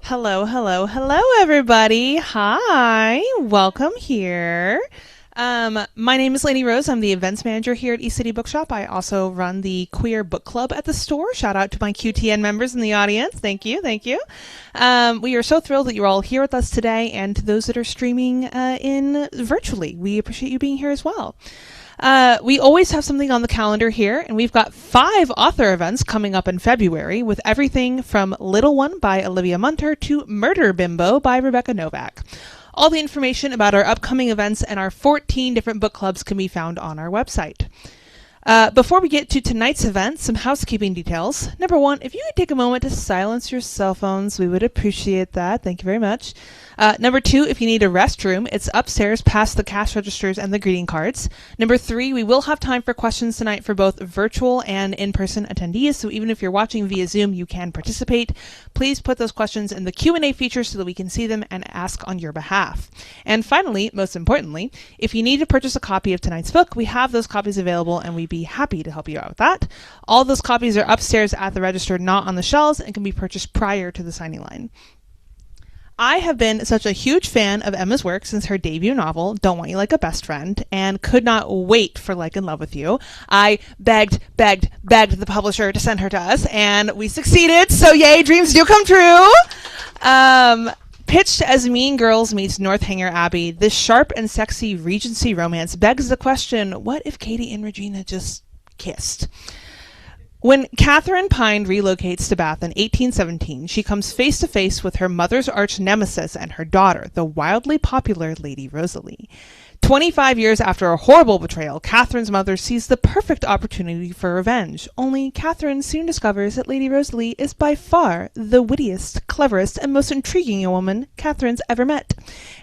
Hello, hello, hello, everybody. Hi, welcome here. My name is Lainey Rose. I'm the events manager here at City Bookshop. I also run the queer book club at the store. Shout out to my QTN members in the audience. Thank you, thank you. We are so thrilled that you're all here with us today, and to those that are streaming in virtually, we appreciate you being here as well. We always have something on the calendar here, and we've got 5 author events coming up in February, with everything from Little One by Olivia Munter to Murder Bimbo by Rebecca Novak. All the information about our upcoming events and our 14 different book clubs can be found on our website. Before we get to tonight's event, some housekeeping details. Number 1, if you could take a moment to silence your cell phones, we would appreciate that. Thank you very much. Number 2, if you need a restroom, it's upstairs past the cash registers and the greeting cards. Number 3, we will have time for questions tonight for both virtual and in-person attendees, so even if you're watching via Zoom, you can participate. Please put those questions in the Q&A feature so that we can see them and ask on your behalf. And finally, most importantly, if you need to purchase a copy of tonight's book, we have those copies available, and we'd be happy to help you out with that. All those copies are upstairs at the register, not on the shelves, and can be purchased prior to the signing line. I have been such a huge fan of Emma's work since her debut novel, Don't Want You Like a Best Friend, and could not wait for Like in Love with You. I begged the publisher to send her to us, and we succeeded, so yay, dreams do come true! Pitched as Mean Girls meets Northanger Abbey, this sharp and sexy Regency romance begs the question, what if Katie and Regina just kissed? When Catherine Pine relocates to Bath in 1817, she comes face to face with her mother's arch nemesis and her daughter, the wildly popular Lady Rosalie. 25 years after a horrible betrayal, Catherine's mother sees the perfect opportunity for revenge. Only Catherine soon discovers that Lady Rosalie is by far the wittiest, cleverest, and most intriguing woman Catherine's ever met,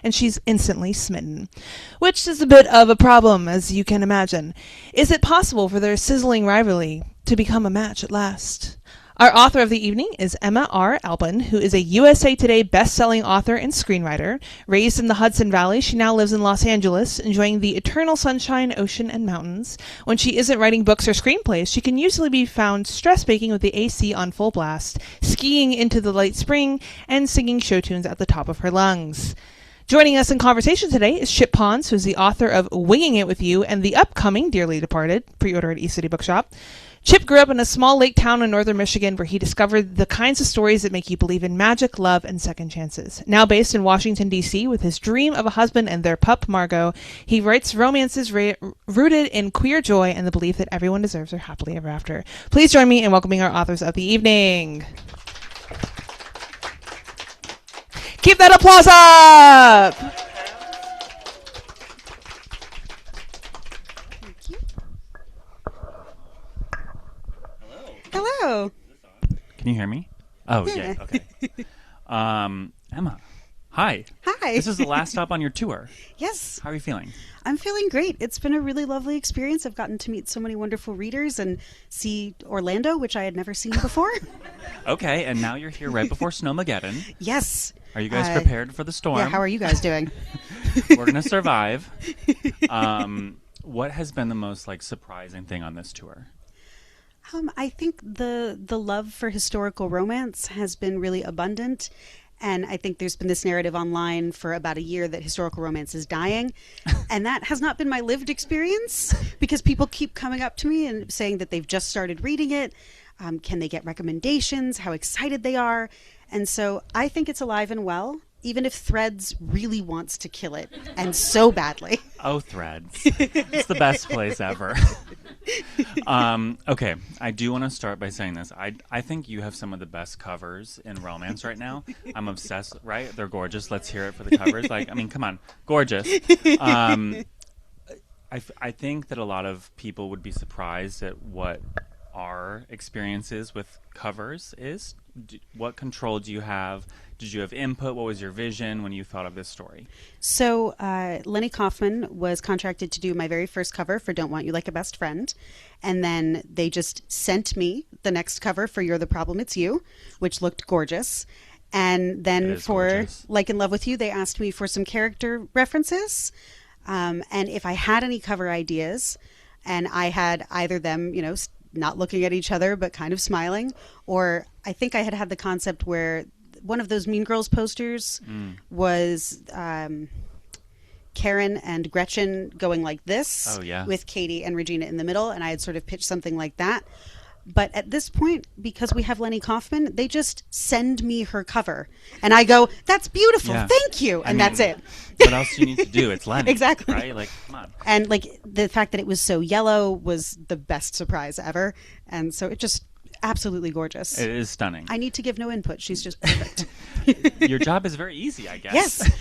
and she's instantly smitten. Which is a bit of a problem, as you can imagine. Is it possible for their sizzling rivalry to become a match at last? Our author of the evening is Emma R. Alban, who is a USA Today best-selling author and screenwriter. Raised in the Hudson Valley, she now lives in Los Angeles, enjoying the eternal sunshine, ocean, and mountains. When she isn't writing books or screenplays, she can usually be found stress baking with the AC on full blast, skiing into the late spring, and singing show tunes at the top of her lungs. Joining us in conversation today is Chip Pons, who's the author of Winging It With You and the upcoming Dearly Departed, pre-order at City Bookshop. Chip grew up in a small lake town in northern Michigan where he discovered the kinds of stories that make you believe in magic, love, and second chances. Now based in Washington, D.C., with his dream of a husband and their pup, Margot, he writes romances rooted in queer joy and the belief that everyone deserves their happily ever after. Please join me in welcoming our authors of the evening. Keep that applause up! Hello. Can you hear me? Oh, yeah. Okay. Emma, hi. Hi. This is the last stop on your tour. Yes. How are you feeling? I'm feeling great. It's been a really lovely experience. I've gotten to meet so many wonderful readers and see Orlando, which I had never seen before. Okay, and now you're here right before Snowmageddon. Yes. Are you guys prepared for the storm? Yeah, how are you guys doing? We're going to survive. What has been the most surprising thing on this tour? I think the love for historical romance has been really abundant. And I think there's been this narrative online for about a year that historical romance is dying. And that has not been my lived experience because people keep coming up to me and saying that they've just started reading it. Can they get recommendations? How excited they are. And so I think it's alive and well, even if Threads really wants to kill it, and so badly. Oh, Threads. It's the best place ever. Okay, I do want to start by saying this. I think you have some of the best covers in romance right now. I'm obsessed, right? They're gorgeous. Let's hear it for the covers. Come on. Gorgeous. I think that a lot of people would be surprised at what our experiences with covers is. What control do you have? Did you have input? What was your vision when you thought of this story? So Lenny Kaufman was contracted to do my very first cover for Don't Want You Like a Best Friend. And then they just sent me the next cover for You're the Problem, It's You, which looked gorgeous. And then for gorgeous. Like in Love with You, they asked me for some character references. And if I had any cover ideas, and I had either them, not looking at each other, but kind of smiling, or I think I had the concept where one of those Mean Girls posters was Karen and Gretchen going like this, with Katie and Regina in the middle, and I had sort of pitched something like that. But at this point, because we have Lenny Kaufman, they just send me her cover. And I go, that's beautiful. Yeah. Thank you. And that's it. What else do you need to do? It's Lenny. Exactly. Right? Like, come on. And like the fact that it was so yellow was the best surprise ever. And so it just absolutely gorgeous. It is stunning. I need to give no input. She's just perfect. Your job is very easy, I guess. Yes.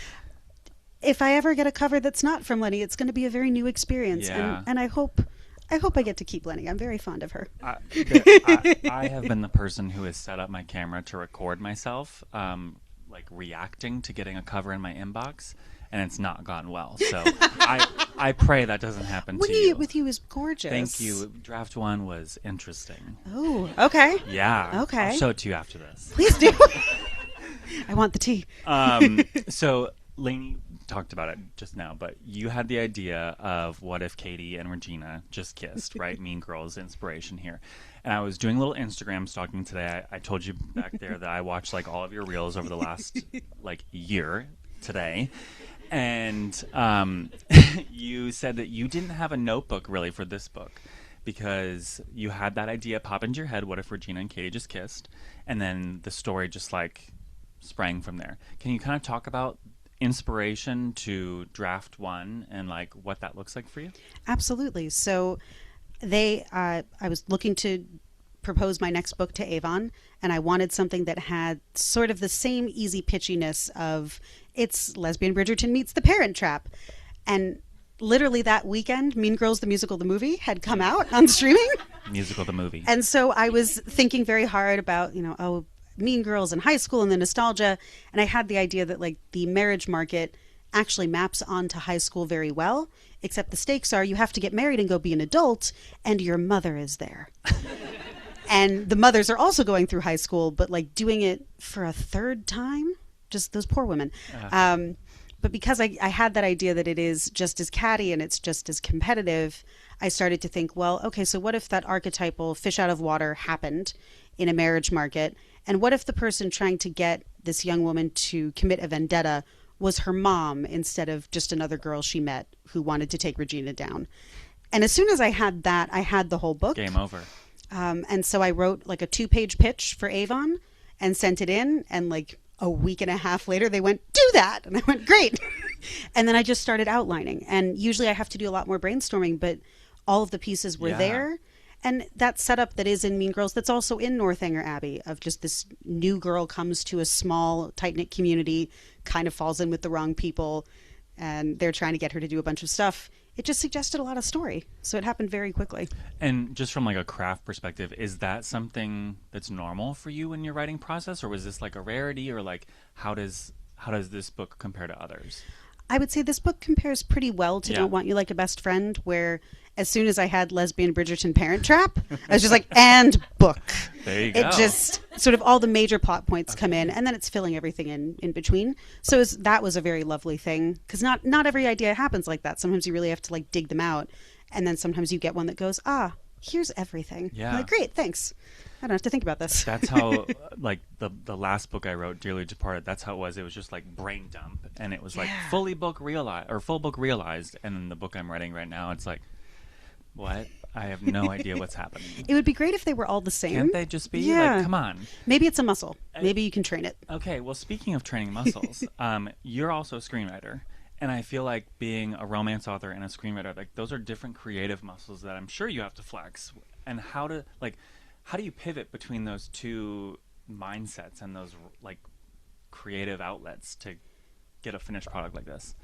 If I ever get a cover that's not from Lenny, it's going to be a very new experience. Yeah. And I hope I get to keep Lenny. I'm very fond of her. I have been the person who has set up my camera to record myself, like reacting to getting a cover in my inbox, and it's not gone well. So I pray that doesn't happen to you. With you is gorgeous. Thank you. Draft 1 was interesting. Oh, okay. Yeah. Okay. I'll show it to you after this. Please do. I want the tea. So Lainey talked about it just now, but you had the idea of what if Katie and Regina just kissed, right? Mean Girls inspiration here. And I was doing a little Instagram stalking today. I told you back there that I watched like all of your reels over the last like year today. And you said that you didn't have a notebook really for this book because you had that idea pop into your head, what if Regina and Katie just kissed? And then the story just like sprang from there. Can you kind of talk about inspiration to Draft 1 and like what that looks like for you? Absolutely. So I was looking to propose my next book to Avon, and I wanted something that had sort of the same easy pitchiness of it's Lesbian Bridgerton meets The Parent Trap. And literally that weekend, Mean Girls, the musical, the movie had come out on streaming. Musical, the movie. And so I was thinking very hard about, Mean Girls in high school and the nostalgia. And I had the idea that like the marriage market actually maps onto high school very well, except the stakes are you have to get married and go be an adult, and your mother is there. And the mothers are also going through high school, but like doing it for a third time, just those poor women. But because I had that idea that it is just as catty and it's just as competitive, I started to think, well, okay, so what if that archetypal fish out of water happened in a marriage market? And what if the person trying to get this young woman to commit a vendetta was her mom instead of just another girl she met who wanted to take Regina down? And as soon as I had that, I had the whole book. Game over. And so I wrote like a 2-page pitch for Avon and sent it in. And like a week and a half later, they went, do that. And I went, great. And then I just started outlining. And usually I have to do a lot more brainstorming, but all of the pieces were there. And that setup that is in Mean Girls, that's also in Northanger Abbey, of just this new girl comes to a small, tight-knit community, kind of falls in with the wrong people, and they're trying to get her to do a bunch of stuff. It just suggested a lot of story. So it happened very quickly. And just from like a craft perspective, is that something that's normal for you in your writing process? Or was this like a rarity? Or like how does this book compare to others? I would say this book compares pretty well to Don't Want You Like a Best Friend, where as soon as I had Lesbian Bridgerton Parent Trap, I was just like, and book. There you go. It just sort of all the major plot points come in, and then it's filling everything in between. So that was a very lovely thing, because not every idea happens like that. Sometimes you really have to like dig them out, and then sometimes you get one that goes, here's everything. Yeah. I'm like, great, thanks. I don't have to think about this. That's how, like, the last book I wrote, Dearly Departed, that's how it was. It was just like brain dump, and it was like full book realized, and then the book I'm writing right now, it's like, what? I have no idea what's happening. It would be great if they were all the same. Can't they just be? Yeah. Like, come on. Maybe it's a muscle. Maybe you can train it. Okay, well, speaking of training muscles, you're also a screenwriter. And I feel like being a romance author and a screenwriter, like those are different creative muscles that I'm sure you have to flex. And how do you pivot between those two mindsets and those like creative outlets to get a finished product like this?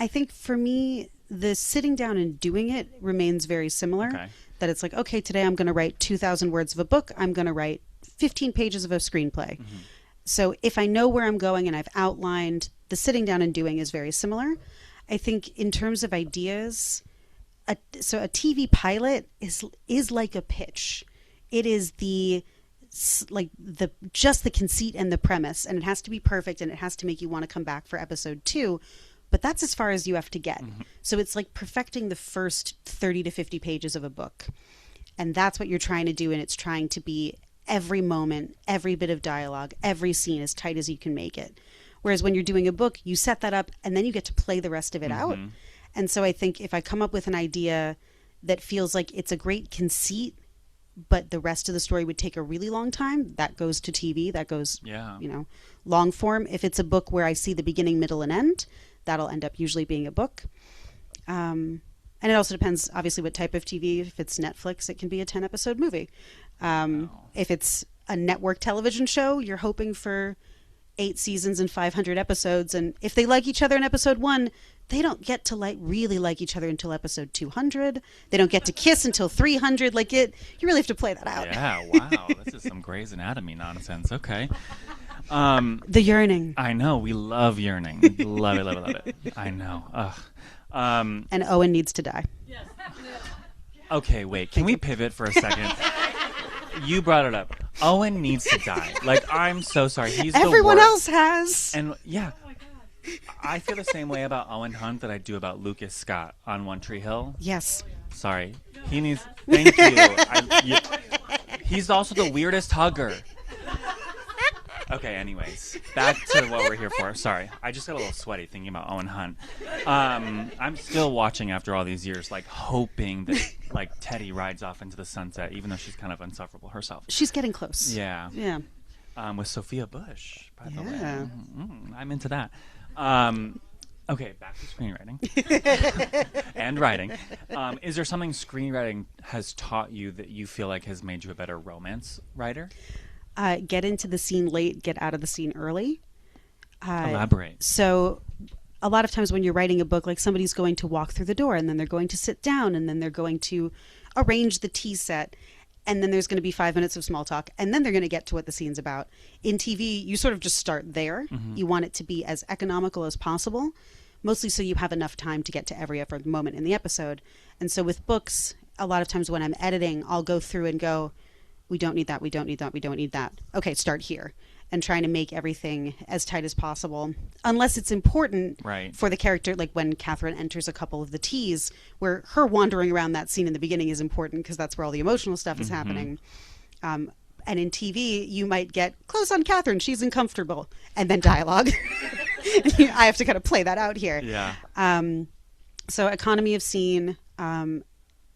I think for me, the sitting down and doing it remains very similar. Okay. That it's like, okay, today I'm going to write 2,000 words of a book. I'm going to write 15 pages of a screenplay. Mm-hmm. So if I know where I'm going and I've outlined, the sitting down and doing is very similar. I think in terms of ideas, so a TV pilot is like a pitch. It is the conceit and the premise, and it has to be perfect, and it has to make you want to come back for episode 2. But that's as far as you have to get. Mm-hmm. So it's like perfecting the first 30 to 50 pages of a book. And that's what you're trying to do, and it's trying to be every moment, every bit of dialogue, every scene as tight as you can make it. Whereas when you're doing a book, you set that up and then you get to play the rest of it out. And so I think if I come up with an idea that feels like it's a great conceit, but the rest of the story would take a really long time, that goes to TV, that goes, long form. If it's a book where I see the beginning, middle, and end, that'll end up usually being a book. And it also depends, obviously, what type of TV. If it's Netflix, it can be a 10-episode movie. If it's a network television show, you're hoping for 8 seasons and 500 episodes. And if they like each other in episode 1, they don't get to really like each other until episode 200. They don't get to kiss until 300. You really have to play that out. Yeah, wow. This is some Grey's Anatomy nonsense. Okay. The yearning. I know. We love yearning. Love it, love it, love it. I know. Ugh. And Owen needs to die. Okay, wait. Can we pivot for a second? You brought it up. Owen needs to die. I'm so sorry. He's Everyone the else worst. has. And yeah. I feel the same way about Owen Hunt that I do about Lucas Scott on One Tree Hill. Yes. Sorry. He needs... Thank you. He's also the weirdest hugger. Okay, anyways. Back to what we're here for. Sorry. I just got a little sweaty thinking about Owen Hunt. I'm still watching after all these years, hoping that, Teddy rides off into the sunset, even though she's kind of insufferable herself. She's getting close. Yeah. Yeah. With Sophia Bush, by the way. Yeah. I'm into that. Okay, back to screenwriting and writing. Is there something screenwriting has taught you that you feel like has made you a better romance writer? Get into the scene late, get out of the scene early. Elaborate. So a lot of times when you're writing a book, somebody's going to walk through the door and then they're going to sit down and then they're going to arrange the tea set. And then there's going to be 5 minutes of small talk. And then they're going to get to what the scene's about. In TV, you sort of just start there. You want it to be as economical as possible, mostly so you have enough time to get to every moment in the episode. And so with books, a lot of times when I'm editing, I'll go through and go, we don't need that, we don't need that, we don't need that. Okay, start here. And trying to make everything as tight as possible, unless it's important for the character, like when Catherine enters a couple of the teas, where her wandering around that scene in the beginning is important because that's where all the emotional stuff is happening. And in TV, you might get close on Catherine, she's uncomfortable, and then dialogue. I have to kind of play that out here. Yeah. So economy of scene,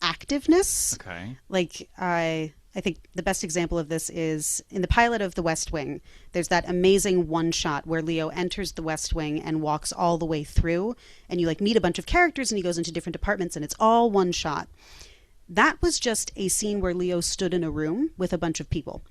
activeness. Okay. I think the best example of this is in the pilot of The West Wing. There's that amazing one shot where Leo enters the West Wing and walks all the way through, and you meet a bunch of characters and he goes into different departments and it's all one shot. That was just a scene where Leo stood in a room with a bunch of people.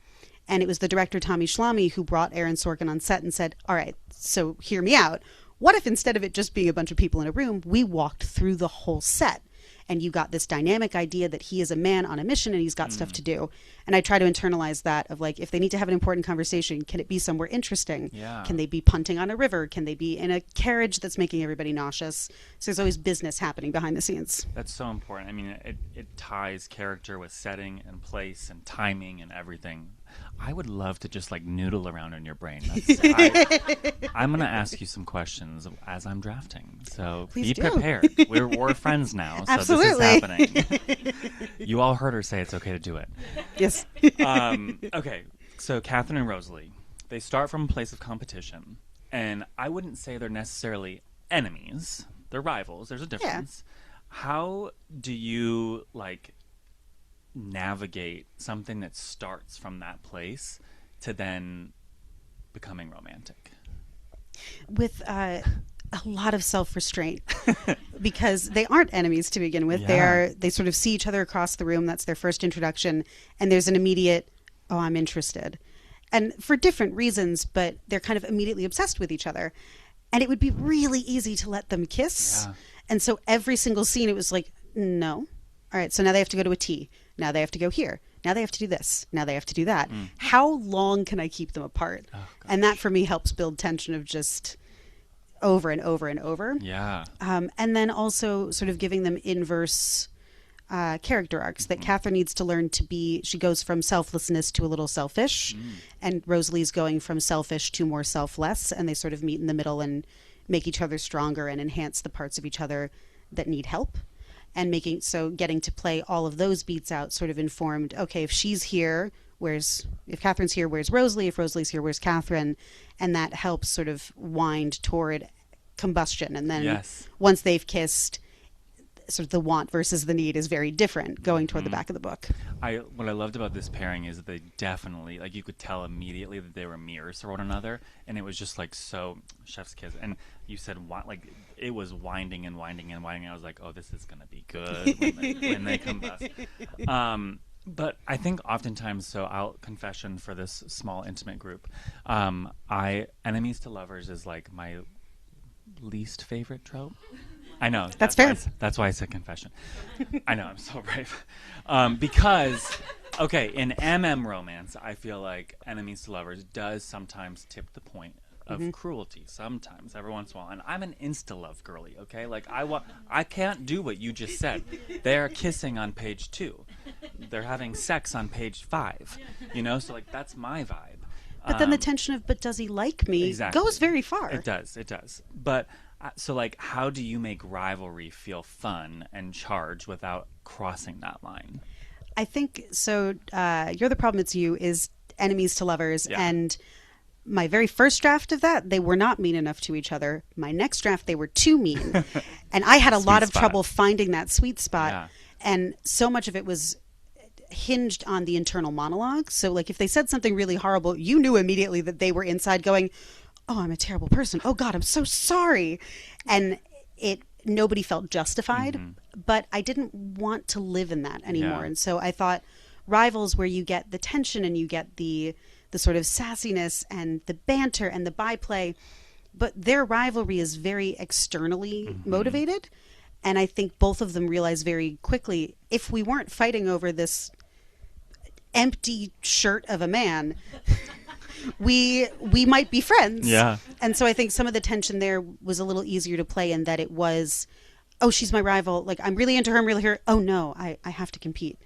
And it was the director, Tommy Schlamme, who brought Aaron Sorkin on set and said, all right, so hear me out. What if instead of it just being a bunch of people in a room, we walked through the whole set? And you got this dynamic idea that he is a man on a mission and he's got stuff to do. And I try to internalize that of if they need to have an important conversation, can it be somewhere interesting? Yeah. Can they be punting on a river? Can they be in a carriage that's making everybody nauseous? So there's always business happening behind the scenes. That's so important. I mean, it ties character with setting and place and timing and everything. I would love to just noodle around in your brain. I'm going to ask you some questions as I'm drafting. So Please be do. prepared. We're friends now. So Absolutely. This is happening. You all heard her say it's okay to do it. Yes. Okay. So Catherine and Rosalie, they start from a place of competition. And I wouldn't say they're necessarily enemies. They're rivals. There's a difference. Yeah. How do you navigate something that starts from that place to then becoming romantic? With a lot of self-restraint, because they aren't enemies to begin with. Yeah. They sort of see each other across the room. That's their first introduction. And there's an immediate, oh, I'm interested. And for different reasons, but they're kind of immediately obsessed with each other. And it would be really easy to let them kiss. Yeah. And so every single scene, it was no. All right, so now they have to go to a tea. Now they have to go here. Now they have to do this. Now they have to do that. How long can I keep them apart? Oh, and that for me helps build tension of just over and over and over. Yeah. And then also sort of giving them inverse character arcs that Catherine needs to learn to be. She goes from selflessness to a little selfish, and Rosalie's going from selfish to more selfless, and they sort of meet in the middle and make each other stronger and enhance the parts of each other that need help. And getting to play all of those beats out sort of informed, okay, if she's here, if Catherine's here, where's Rosalie? If Rosalie's here, where's Catherine? And that helps sort of wind toward combustion. And then once they've kissed, sort of the want versus the need is very different going toward the back of the book. What I loved about this pairing is that they definitely, like, you could tell immediately that they were mirrors for one another, and it was just like so chef's kiss. And you said like it was winding and winding and winding. I was like, oh, this is gonna be good when they combust. But I think oftentimes, so I'll confession for this small intimate group, enemies to lovers is like my least favorite trope. I know. That's fair. That's why I said confession. I know, I'm so brave. Because, okay, in MM romance, I feel like enemies to lovers does sometimes tip the point of cruelty. Sometimes, every once in a while. And I'm an insta-love girly, okay? Like, I can't do what you just said. They're kissing on page 2. They're having sex on page 5. You know? So, like, that's my vibe. But then the tension of, but does he like me, goes very far. It does. But... so, like, how do you make rivalry feel fun and charged without crossing that line? I think, so You're the Problem, It's You is enemies to lovers. Yeah. And my very first draft of that, they were not mean enough to each other. My next draft, they were too mean. And I had a lot of trouble finding that sweet spot. Yeah. And so much of it was hinged on the internal monologue. So, like, if they said something really horrible, you knew immediately that they were inside going, oh, I'm a terrible person. Oh, God, I'm so sorry. And nobody felt justified, but I didn't want to live in that anymore. Yeah. And so I thought Rivals, where you get the tension and you get the sort of sassiness and the banter and the byplay, but their rivalry is very externally motivated. And I think both of them realize very quickly, if we weren't fighting over this empty shirt of a man... we might be friends. Yeah. And so I think some of the tension there was a little easier to play in that it was, oh, she's my rival. Like, I'm really into her. I'm really her. Oh, no, I have to compete.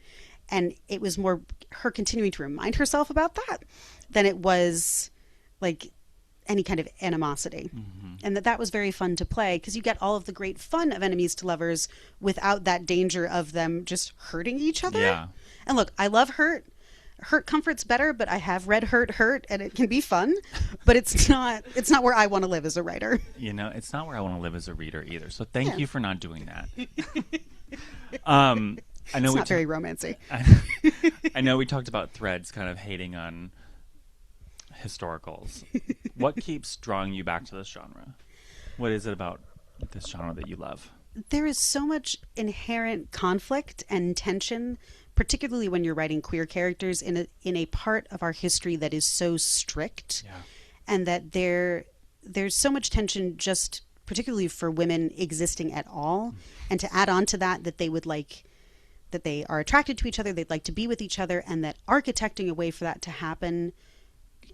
And it was more her continuing to remind herself about that than it was, like, any kind of animosity. And that was very fun to play because you get all of the great fun of enemies to lovers without that danger of them just hurting each other. Yeah. And look, I love Hurt. Hurt Comfort's better, but I have read Hurt, and it can be fun, but it's not where I want to live as a writer. You know, it's not where I want to live as a reader either. So thank you for not doing that. I know it's not very romancy. I know we talked about Threads kind of hating on historicals. What keeps drawing you back to this genre? What is it about this genre that you love? There is so much inherent conflict and tension, particularly when you're writing queer characters in a part of our history that is so strict, and that there's so much tension just particularly for women existing at all, and to add on to that they would like, that they are attracted to each other, they'd like to be with each other, and that architecting a way for that to happen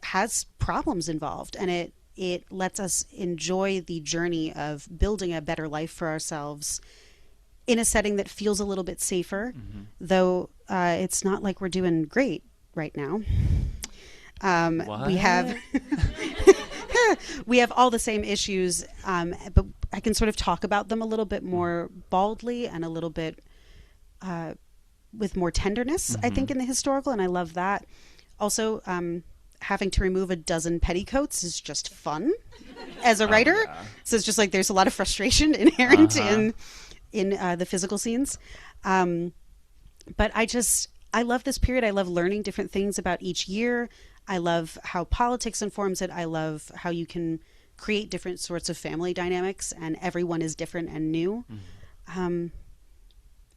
has problems involved, and it lets us enjoy the journey of building a better life for ourselves in a setting that feels a little bit safer, though it's not like we're doing great right now. We have we have all the same issues, but I can sort of talk about them a little bit more baldly and a little bit with more tenderness, I think, in the historical, and I love that. Also, having to remove a dozen petticoats is just fun as a writer. So it's just like there's a lot of frustration inherent in the physical scenes. But I love this period. I love learning different things about each year. I love how politics informs it. I love how you can create different sorts of family dynamics, and everyone is different and new. And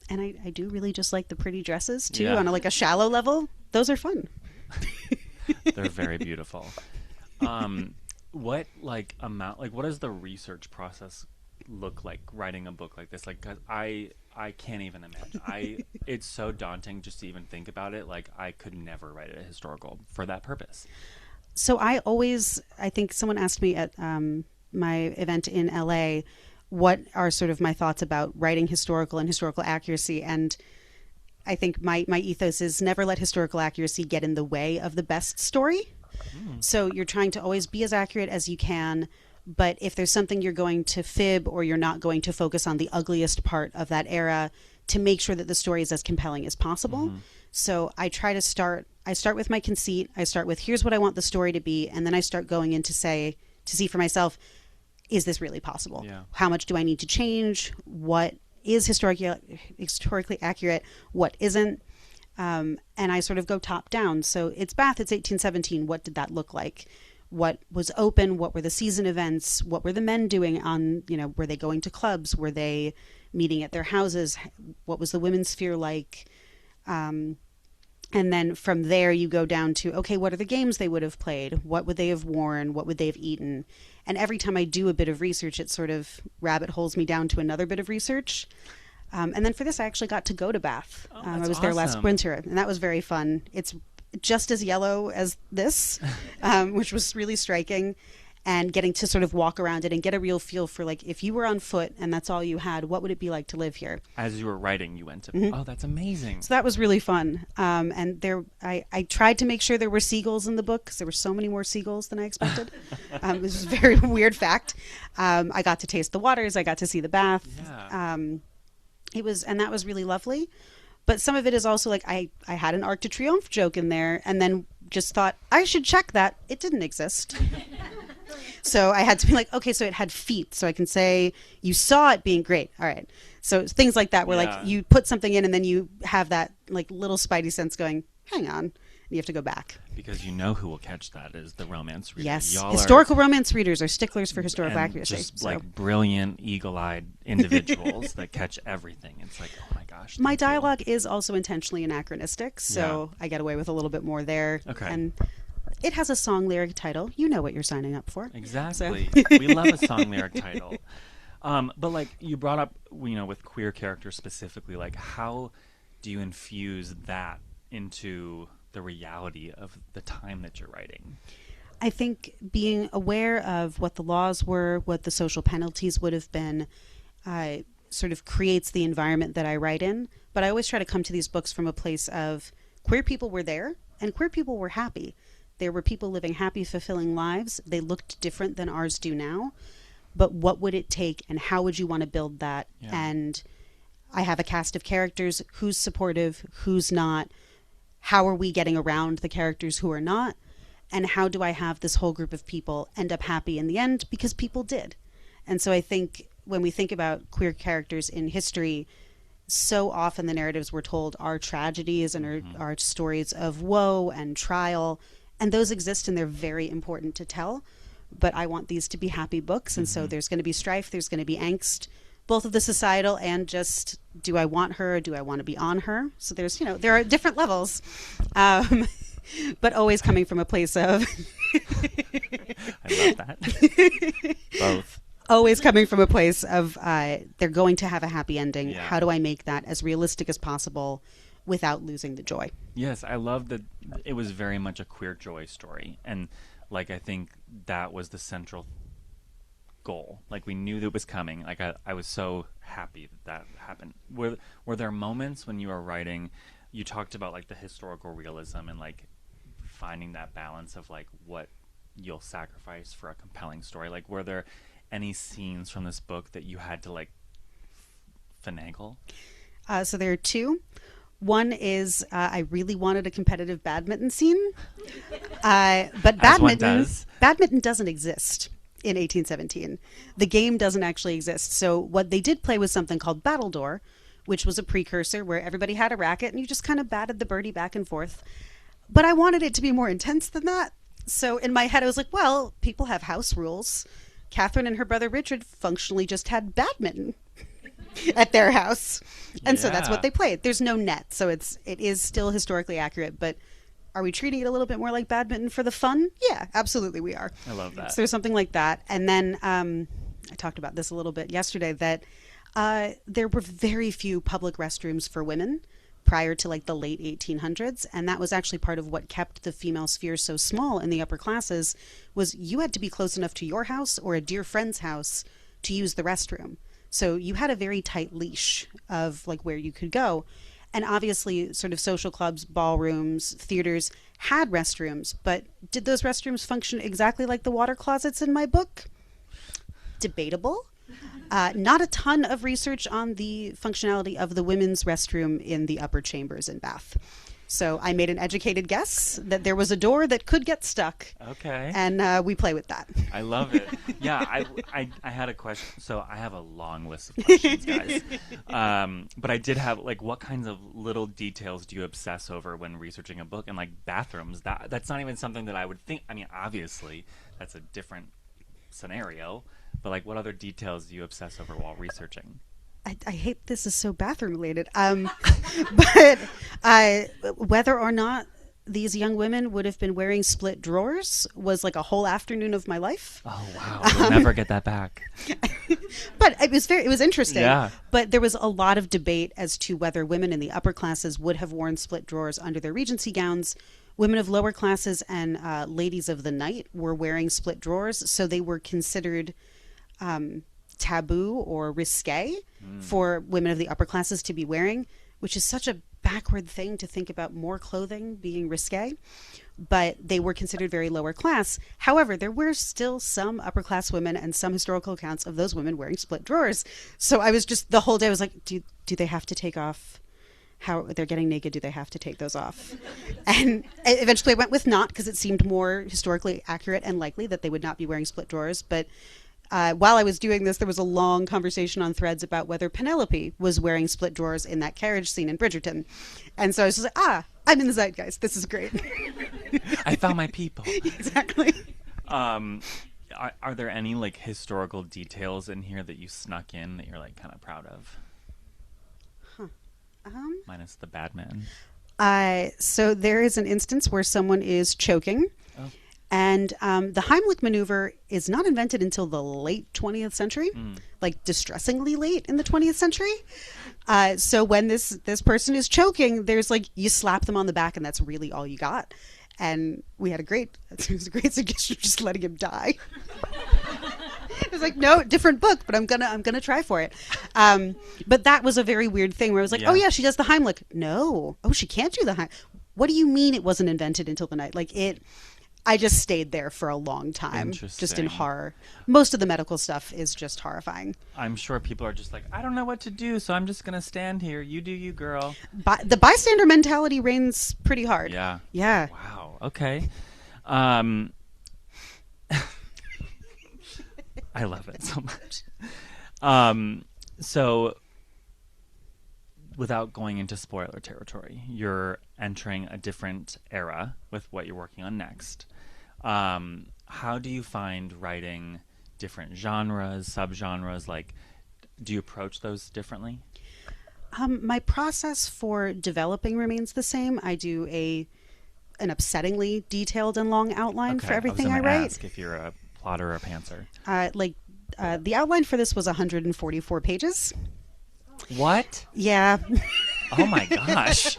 I do really just like the pretty dresses too, on a shallow level. Those are fun. They're very beautiful. What what does the research process look like writing a book like this? Like, 'cause I can't even imagine. It's so daunting just to even think about it. Like, I could never write a historical for that purpose. So I think someone asked me at my event in LA, what are sort of my thoughts about writing historical and historical accuracy, and I think my ethos is never let historical accuracy get in the way of the best story. So you're trying to always be as accurate as you can, but if there's something you're going to fib or you're not going to focus on the ugliest part of that era, to make sure that the story is as compelling as possible. So I start with my conceit. I start with here's what I want the story to be. And then I start going in to see for myself, is this really possible? Yeah. How much do I need to change? What is historically accurate? What isn't? And I sort of go top down. So it's Bath, it's 1817. What did that look like? What was open? What were the season events? What were the men doing on, were they going to clubs? Were they meeting at their houses? What was the women's sphere like? And then from there you go down to, okay, what are the games they would have played? What would they have worn? What would they have eaten? And every time I do a bit of research, it sort of rabbit holes me down to another bit of research. And then for this, I actually got to go to Bath. I was there last winter, and that was very fun. It's just as yellow as this, which was really striking. And getting to sort of walk around it and get a real feel for, like, if you were on foot and that's all you had, what would it be like to live here? As you were writing, you went to, oh, that's amazing. So that was really fun. And I tried to make sure there were seagulls in the book because there were so many more seagulls than I expected. This was a very weird fact. I got to taste the waters. I got to see the bath. Yeah. And that was really lovely. But some of it is also like I had an Arc de Triomphe joke in there and then just thought, I should check that. It didn't exist. So I had to be like, okay, so it had feet. So I can say, you saw it being great. All right. So things like that where like you put something in and then you have that like little spidey sense going, hang on. And you have to go back. Because you know who will catch that is the romance reader. Yes. Y'all historical romance readers are sticklers for historical accuracy. Just like brilliant, eagle-eyed individuals that catch everything. It's like, oh my gosh. My dialogue is also intentionally anachronistic. So I get away with a little bit more there. Okay. And it has a song lyric title. You know what you're signing up for. Exactly. So. We love a song lyric title. But like you brought up, with queer characters specifically, like how do you infuse that into the reality of the time that you're writing? I think being aware of what the laws were, what the social penalties would have been, sort of creates the environment that I write in. But I always try to come to these books from a place of queer people were there and queer people were happy. There were people living happy, fulfilling lives. They looked different than ours do now. But what would it take and how would you want to build that? Yeah. And I have a cast of characters. Who's supportive? Who's not? How are we getting around the characters who are not? And how do I have this whole group of people end up happy in the end? Because people did. And so I think when we think about queer characters in history, so often the narratives we're told are tragedies and are stories of woe and trial. And those exist and they're very important to tell. But I want these to be happy books. And so there's going to be strife. There's going to be angst, both of the societal and just, do I want her? Or do I want to be on her? So there's, there are different levels. But always coming from a place of... I love that. Both. Always coming from a place of they're going to have a happy ending. Yeah. How do I make that as realistic as possible without losing the joy? Yes, I love that it was very much a queer joy story. And like I think that was the central goal. Like we knew that it was coming. Like I was so happy that happened. Were there moments when you were writing, you talked about like the historical realism and like finding that balance of like what you'll sacrifice for a compelling story? Like were there any scenes from this book that you had to like finagle? So there are two. One is I really wanted a competitive badminton scene, but badminton doesn't exist in 1817. The game doesn't actually exist. So what they did play was something called battledore, which was a precursor where everybody had a racket and you just kind of batted the birdie back and forth. But I wanted it to be more intense than that. So in my head, I was like, well, people have house rules. Catherine and her brother Richard functionally just had badminton at their house. And so that's what they played. There's no net. So it is still historically accurate, but are we treating it a little bit more like badminton for the fun? Yeah, absolutely we are. I love that. So there's something like that. And then I talked about this a little bit yesterday, that there were very few public restrooms for women prior to like the late 1800s. And that was actually part of what kept the female sphere so small in the upper classes, was you had to be close enough to your house or a dear friend's house to use the restroom. So you had a very tight leash of like where you could go. And obviously sort of social clubs, ballrooms, theaters had restrooms, but did those restrooms function exactly like the water closets in my book? Debatable. Not a ton of research on the functionality of the women's restroom in the upper chambers in Bath. So I made an educated guess that there was a door that could get stuck. Okay. And we play with that. I love it. Yeah, I had a question. So I have a long list of questions, guys. But I did have, like, what kinds of little details do you obsess over when researching a book? And, like, bathrooms, that's not even something that I would think. I mean, obviously, that's a different scenario. But, like, what other details do you obsess over while researching? I hate this is so bathroom related. But whether or not these young women would have been wearing split drawers was like a whole afternoon of my life. Oh, wow. We'll never get that back. But it was interesting. Yeah. But there was a lot of debate as to whether women in the upper classes would have worn split drawers under their Regency gowns. Women of lower classes and ladies of the night were wearing split drawers, so they were considered taboo or risque for women of the upper classes to be wearing, which is such a backward thing to think about more clothing being risque. But they were considered very lower class. However, there were still some upper class women and some historical accounts of those women wearing split drawers. So I was just the whole day I was like, do they have to take off? How they're getting naked, do they have to take those off? And eventually I went with not, because it seemed more historically accurate and likely that they would not be wearing split drawers. But while I was doing this, there was a long conversation on Threads about whether Penelope was wearing split drawers in that carriage scene in Bridgerton. And so I was just like, I'm in the zeitgeist. This is great. I found my people. Exactly. Are there any, like, historical details in here that you snuck in that you're, like, kind of proud of? Minus the bad man. So there is an instance where someone is choking. Oh. And the Heimlich maneuver is not invented until the late 20th century, like distressingly late in the 20th century. So when this person is choking, there's like, you slap them on the back and that's really all you got. And it was a great suggestion of just letting him die. I was like, no, different book, but I'm gonna try for it. But that was a very weird thing where I was like, oh yeah, she does the Heimlich. No, she can't do the Heimlich. What do you mean it wasn't invented until the night? I just stayed there for a long time, just in horror. Most of the medical stuff is just horrifying. I'm sure people are just like, I don't know what to do, so I'm just going to stand here. You do you, girl. The bystander mentality reigns pretty hard. Yeah. Yeah. Wow. Okay. I love it so much. So, without going into spoiler territory, you're entering a different era with what you're working on next. How do you find writing different genres, subgenres? Like, do you approach those differently? My process for developing remains the same. I do an upsettingly detailed and long outline for everything I write. Ask if you're a plotter or a pantser. The outline for this was 144 pages. What? Yeah. Oh my gosh.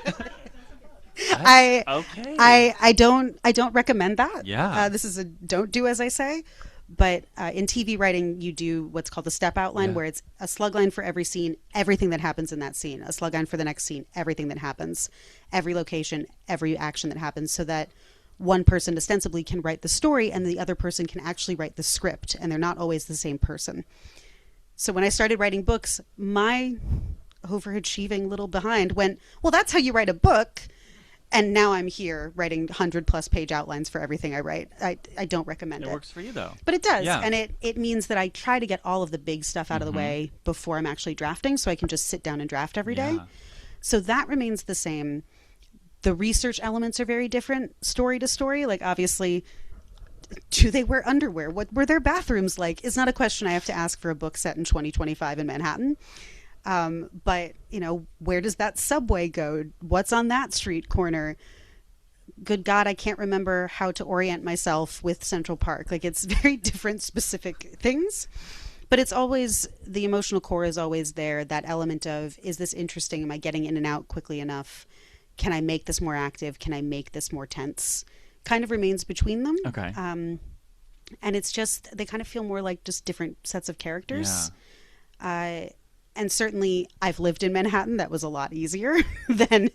Okay. I don't recommend that. Yeah. This is a don't do as I say. But in TV writing, you do what's called a step outline, where it's a slug line for every scene, everything that happens in that scene, a slug line for the next scene, everything that happens, every location, every action that happens, so that one person ostensibly can write the story and the other person can actually write the script, and they're not always the same person. So when I started writing books, my overachieving little behind went, well, that's how you write a book. And now I'm here writing 100+ page outlines for everything I write. I don't recommend it. It works for you, though. But it does. Yeah. And it means that I try to get all of the big stuff out of the way before I'm actually drafting, so I can just sit down and draft every day. So that remains the same. The research elements are very different story to story. Like, obviously, do they wear underwear? What were their bathrooms like? Is not a question I have to ask for a book set in 2025 in Manhattan. But, where does that subway go? What's on that street corner? Good God, I can't remember how to orient myself with Central Park. Like, it's very different, specific things. But it's always, the emotional core is always there. That element of, is this interesting? Am I getting in and out quickly enough? Can I make this more active? Can I make this more tense? Kind of remains between them. Okay. And it's just, they kind of feel more like just different sets of characters. Yeah. And certainly I've lived in Manhattan. That was a lot easier than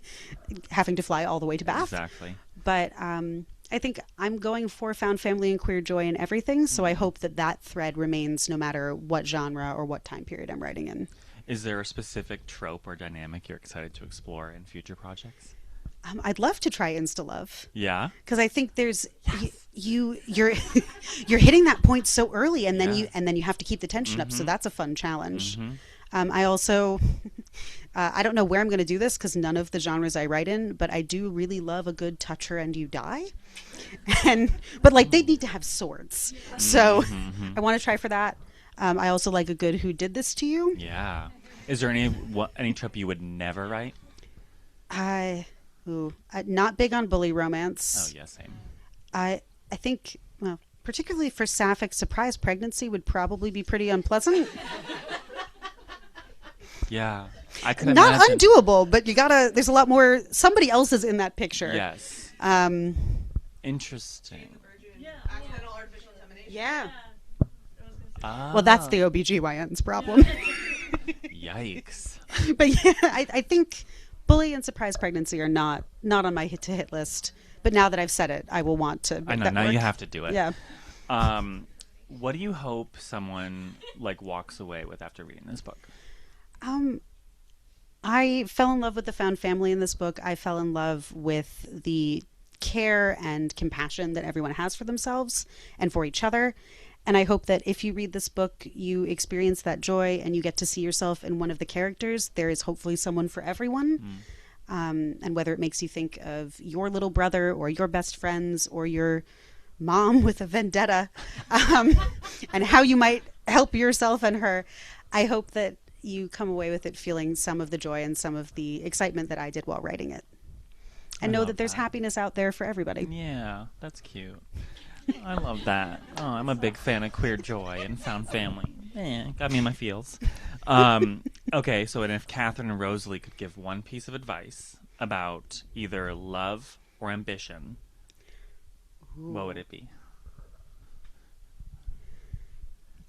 having to fly all the way to Bath. Exactly. But I think I'm going for found family and queer joy in everything. So I hope that thread remains no matter what genre or what time period I'm writing in. Is there a specific trope or dynamic you're excited to explore in future projects? I'd love to try Insta Love Yeah. because I think there's you're you're hitting that point so early, and then Yeah. you have to keep the tension up. So that's a fun challenge. Mhm. I also I don't know where I'm going to do this because none of the genres I write in, but I do really love a good touch her and you die, but like they need to have swords. So I want to try for that. I also like a good who did this to you. Yeah. Is there any trope you would never write? Not big on bully romance. Oh yeah, same. I think, well, particularly for sapphic, surprise pregnancy would probably be pretty unpleasant. Yeah, I could Not imagine. undoable, but you gotta. There's a lot more. Somebody else is in that picture. Yes. Interesting. Accidental artificial insemination. Yeah. Ah. Well, that's the OBGYN's problem. Yikes. But yeah, I think bully and surprise pregnancy are not on my hit list. But now that I've said it, I will want to. I Make know. that Now work. you have to do it. Yeah. What do you hope someone like walks away with after reading this book? I fell in love with the found family in this book. I fell in love with the care and compassion that everyone has for themselves and for each other. And I hope that if you read this book, you experience that joy and you get to see yourself in one of the characters. There is hopefully someone for everyone. And whether it makes you think of your little brother or your best friends or your mom with a vendetta, and how you might help yourself and her, I hope that you come away with it feeling some of the joy and some of the excitement that I did while writing it. And I know love that there's that. happiness out there for everybody. Yeah, that's cute. I love that. Oh, I'm a big fan of queer joy and found family. Got me in my feels. Okay, so and if Catherine and Rosalie could give one piece of advice about either love or ambition, what would it be?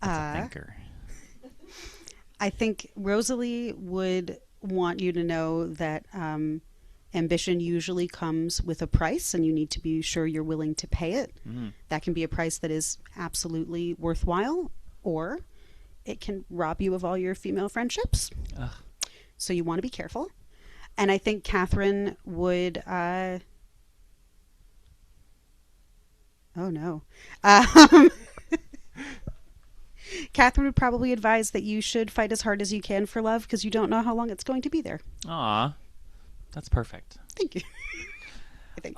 That's a thinker. I think Rosalie would want you to know that ambition usually comes with a price, and you need to be sure you're willing to pay it. That can be a price that is absolutely worthwhile, or it can rob you of all your female friendships. Ugh. So you want to be careful. And I think Catherine would... oh, no. Catherine would probably advise that you should fight as hard as you can for love because you don't know how long it's going to be there. Aw, that's perfect. Thank you. I think.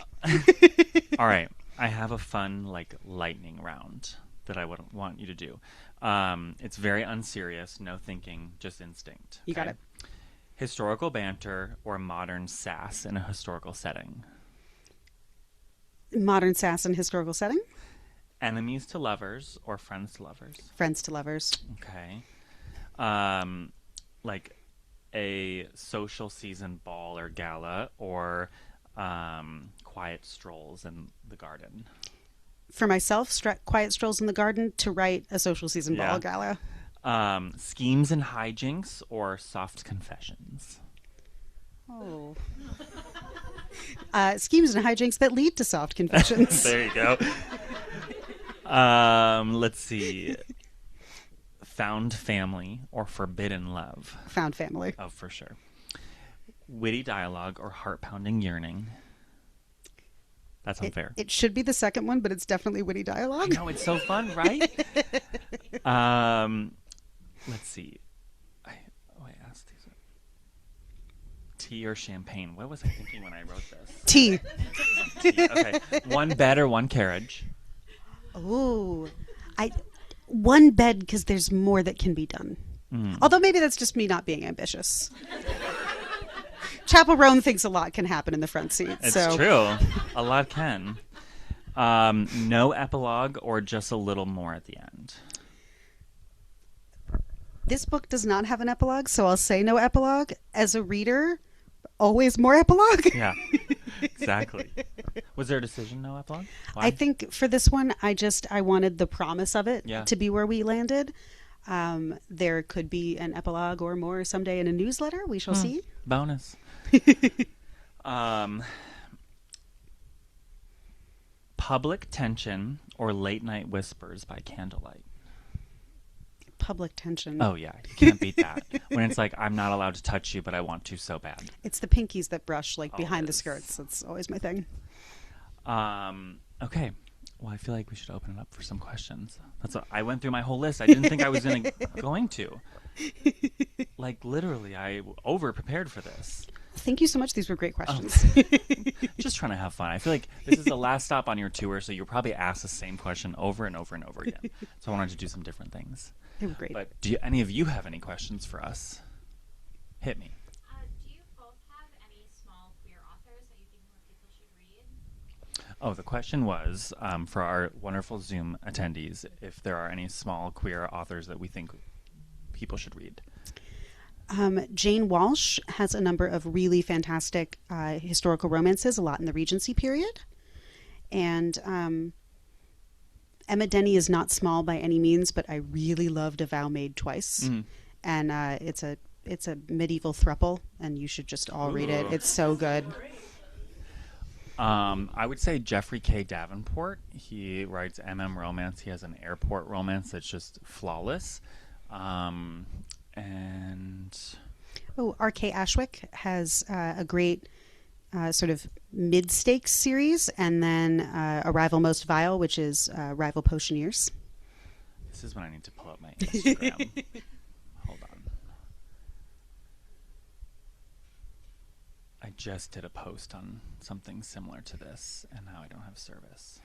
All right, I have a fun lightning round that I would want you to do. It's very unserious, no thinking, just instinct. You got it. Historical banter or modern sass in a historical setting? Modern sass in historical setting. Enemies to lovers or friends to lovers? Friends to lovers. Okay. Like a social season ball or gala or quiet strolls in the garden? For myself, quiet strolls in the garden to write a social season ball gala. Schemes and hijinks or soft confessions? Oh. Schemes and hijinks that lead to soft confessions. There you go. Let's see. Found family or forbidden love? Found family. Oh, for sure. Witty dialogue or heart-pounding yearning? That's unfair. It should be the second one, but it's definitely witty dialogue. No, it's so fun, right? Let's see. I asked these. Tea or champagne? What was I thinking when I wrote this? Tea. Tea. Okay. One bed or one carriage? Oh, one bed because there's more that can be done. Although maybe that's just me not being ambitious. Chapel Roan thinks a lot can happen in the front seat. It's so. true. A lot can. No epilogue or just a little more at the end? This book does not have an epilogue, so I'll say no epilogue. As a reader, always more epilogue. Yeah, exactly. Was there a decision, no epilogue? Why? I think for this one, I wanted the promise of it Yeah. to be where we landed. There could be an epilogue or more someday in a newsletter. We shall see. Bonus. Public tension or late night whispers by candlelight? public tension. Oh yeah, you can't beat that. When it's like, I'm not allowed to touch you, but I want to so bad. It's the pinkies that brush like behind the Always. skirts. That's always my thing. Okay. Well, I feel like we should open it up for some questions. I went through my whole list. I didn't think I was going to. Like literally, I over prepared for this. Thank you so much. These were great questions. Just trying to have fun. I feel like this is the last stop on your tour, so you'll probably ask the same question over and over and over again. So I wanted to do some different things. They were great. But any of you have any questions for us? Hit me. Do you both have any small queer authors that you think more people should read? Oh, the question was for our wonderful Zoom attendees if there are any small queer authors that we think people should read. Jane Walsh has a number of really fantastic historical romances, a lot in the Regency period. And Emma Denny is not small by any means, but I really loved A Vow Made Twice. Mm-hmm. And it's a medieval throuple, and you should just all read it. It's so good. I would say Jeffrey K. Davenport. He writes romance. He has an airport romance that's just flawless. And R.K. Ashwick has a great sort of mid-stakes series, and then A Rival Most Vile, which is Rival Potioneers. this is when I need to pull up my Instagram. Hold on. I just did a post on something similar to this, and now I don't have service.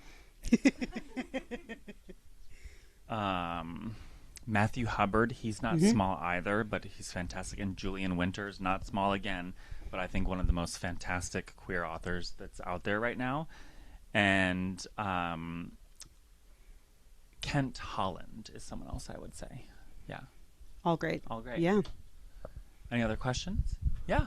Matthew Hubbard, he's not small either, but he's fantastic. And Julian Winters, not small again, but I think one of the most fantastic queer authors that's out there right now. And Kent Holland is someone else I would say. Yeah. All great. All great. Yeah. Any other questions? Yeah. I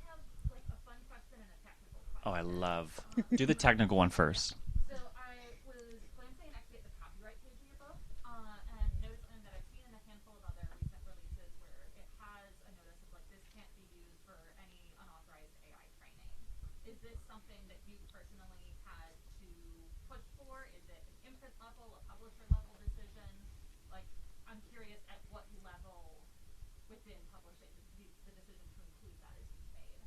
have like a fun question and a technical question. Oh, I love. Do the technical one first. So I was glancing actually at the copyright page of your book, and noticed something that I've seen in a handful of other recent releases where it has a notice of like this can't be used for any unauthorized AI training. Is this something that you personally had to push for? Is it an imprint level, a publisher level decision? Like, I'm curious at what level within publishing the decision to include that is being made.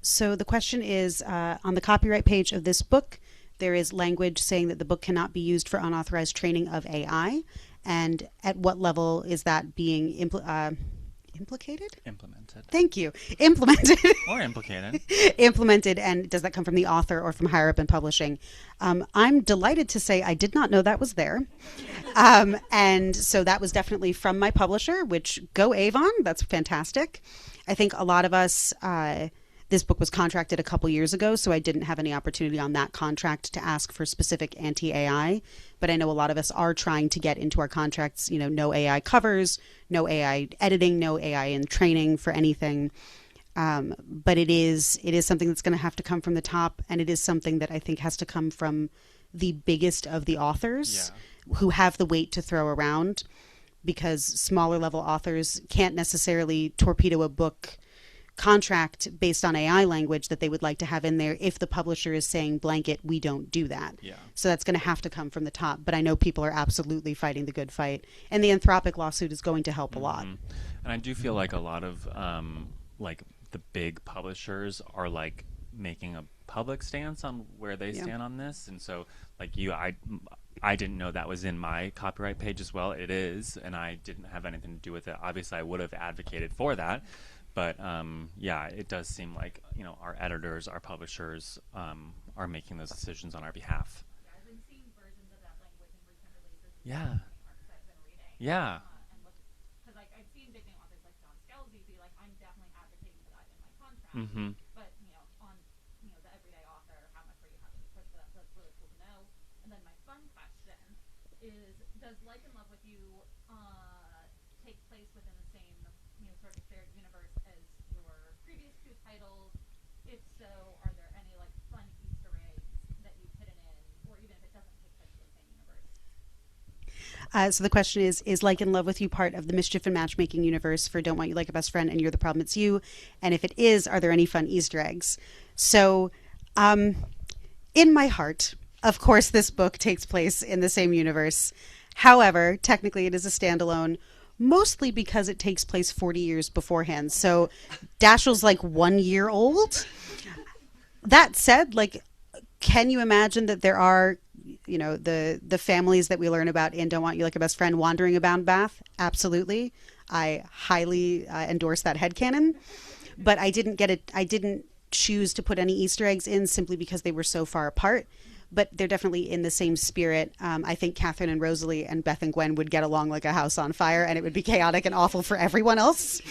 So the question is, on the copyright page of this book, there is language saying that the book cannot be used for unauthorized training of AI. And at what level is that being implicated? Implemented. Thank you. Implemented. Or implicated. Implemented, and does that come from the author or from higher up in publishing? I'm delighted to say I did not know that was there. And so that was definitely from my publisher, which go Avon. That's fantastic. I think a lot of us, this book was contracted a couple years ago, so I didn't have any opportunity on that contract to ask for specific anti-AI. But I know a lot of us are trying to get into our contracts, no AI covers, no AI editing, no AI in training for anything. But it is something that's going to have to come from the top, and it is something that I think has to come from the biggest of the authors who have the weight to throw around, because smaller level authors can't necessarily torpedo a book contract based on AI language that they would like to have in there if the publisher is saying blanket, we don't do that. Yeah. So that's going to have to come from the top. But I know people are absolutely fighting the good fight, and the Anthropic lawsuit is going to help a lot. And I do feel like a lot of like the big publishers are like making a public stance on where they stand on this, and so like I didn't know that was in my copyright page as well. It is, and I didn't have anything to do with it. Obviously, I would have advocated for that. But it does seem like our editors, our publishers are making those decisions on our behalf. Yeah, I've been seeing versions of that language in recent releases. Yeah. I've been reading. Yeah. Because I've seen big name authors like John Scalzi be like, I'm definitely advocating for that in my contract. Mm-hmm. But on the everyday author, how much are you having to push for that? So that's really cool to know. And then my fun question is, does Like in Love with You take place within the same sort of shared universe as your previous two titles? If so, are there any like fun Easter eggs that you've hidden in, or even if it doesn't take place in the same universe? So the question is Like in Love with You part of the Mischief and Matchmaking universe for Don't Want You Like a Best Friend and You're the Problem It's You? And if it is, are there any fun Easter eggs? So in my heart, of course, this book takes place in the same universe. However, technically it is a standalone. mostly because it takes place 40 years beforehand. So Dashiell's like 1 year old. That said, like, can you imagine that there are, you know, the families that we learn about in Don't Want You Like a Best Friend wandering about Bath? Absolutely. I highly endorse that headcanon. But I didn't choose to put any Easter eggs in simply because they were so far apart. But they're definitely in the same spirit. I think Catherine and Rosalie and Beth and Gwen would get along like a house on fire, and it would be chaotic and awful for everyone else.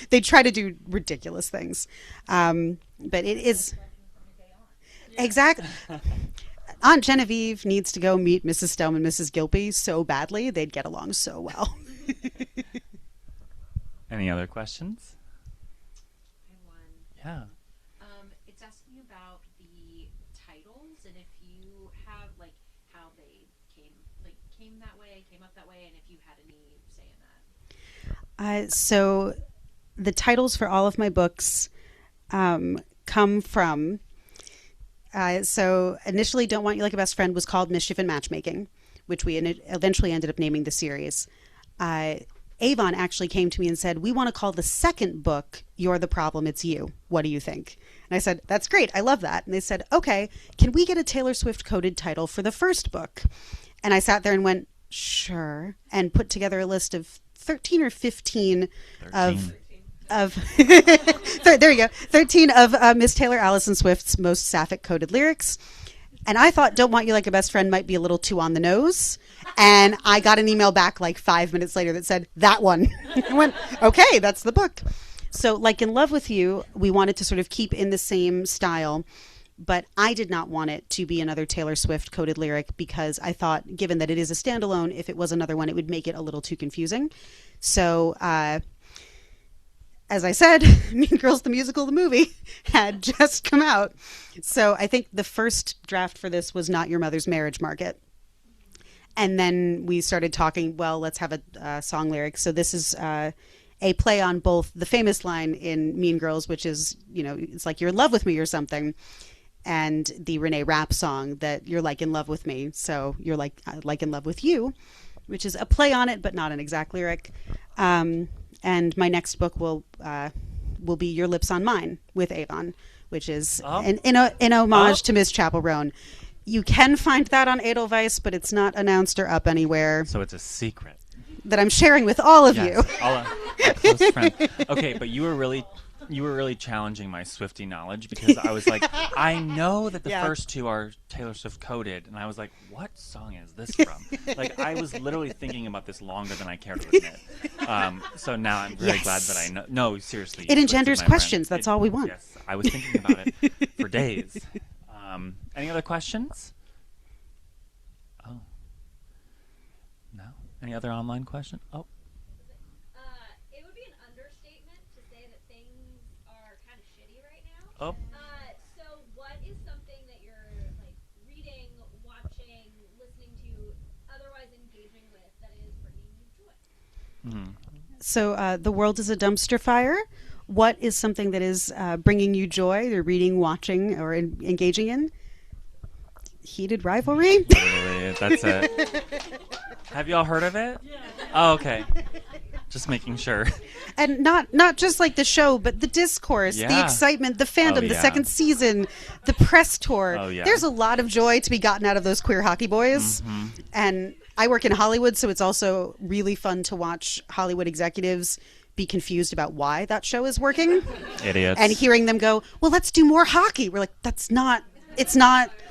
they try to do ridiculous things. But it is exactly. Aunt Genevieve needs to go meet Mrs. Stone and Mrs. Gilpy so badly. They'd get along so well. Any other questions? I have one. Yeah. It's asking about the titles and if you have like how they came that way, came up that way, and if you had any say in that. So the titles for all of my books come from. So initially, Don't Want You Like a Best Friend was called Mischief and Matchmaking, which we eventually ended up naming the series. Avon actually came to me and said, we want to call the second book You're the Problem, It's You. What do you think? And I said, that's great. I love that. And they said, okay, can we get a Taylor Swift coded title for the first book? And I sat there and went, sure, and put together a list of 13 or 15 of there you go, 13 of Miss Taylor Allison Swift's most sapphic coded lyrics. And I thought Don't Want You Like a Best Friend might be a little too on the nose. And I got an email back like 5 minutes later that said, that one. I went, okay, that's the book. So like In Love With You, we wanted to sort of keep in the same style, but I did not want it to be another Taylor Swift coded lyric because I thought, given that it is a standalone, if it was another one, it would make it a little too confusing. So, as I said, Mean Girls, the musical, the movie, had just come out. So I think the first draft for this was Not Your Mother's Marriage Market. And then we started talking, well, let's have a song lyric. So this is a play on both the famous line in Mean Girls, which is, you know, it's like you're in love with me or something, and the Renee Rapp song that you're like in love with me. So you're like in love with you, which is a play on it, but not an exact lyric. And my next book will be Your Lips on Mine with Avon, which is an homage to Miss Chapel Roan. You can find that on Edelweiss, but it's not announced or up anywhere. So it's a secret That I'm sharing with all of you. All our close friends. Okay, but you were really challenging my Swiftie knowledge because I was like, I know that the first two are Taylor Swift coded, and I was like, what song is this from? Like, I was literally thinking about this longer than I care to admit. So now I'm very glad that I know. No, seriously. It engenders questions. That's all we want. Yes, I was thinking about it for days. Any other questions? Oh. No? Any other online questions? Oh. It would be an understatement to say that things are kind of shitty right now. Oh. So what is something that you're like reading, watching, listening to, otherwise engaging with that is bringing you joy? Mm-hmm. So the world is a dumpster fire. What is something that is bringing you joy? You're reading, watching, or engaging in? Heated rivalry? Literally, that's it. Have you all heard of it? Yeah. Oh, okay. Just making sure. And not just like the show, but the discourse, the excitement, the fandom, the second season, the press tour. Oh, yeah. There's a lot of joy to be gotten out of those queer hockey boys. Mm-hmm. And I work in Hollywood, so it's also really fun to watch Hollywood executives be confused about why that show is working. Idiots. And hearing them go, well, let's do more hockey. We're like, it's not.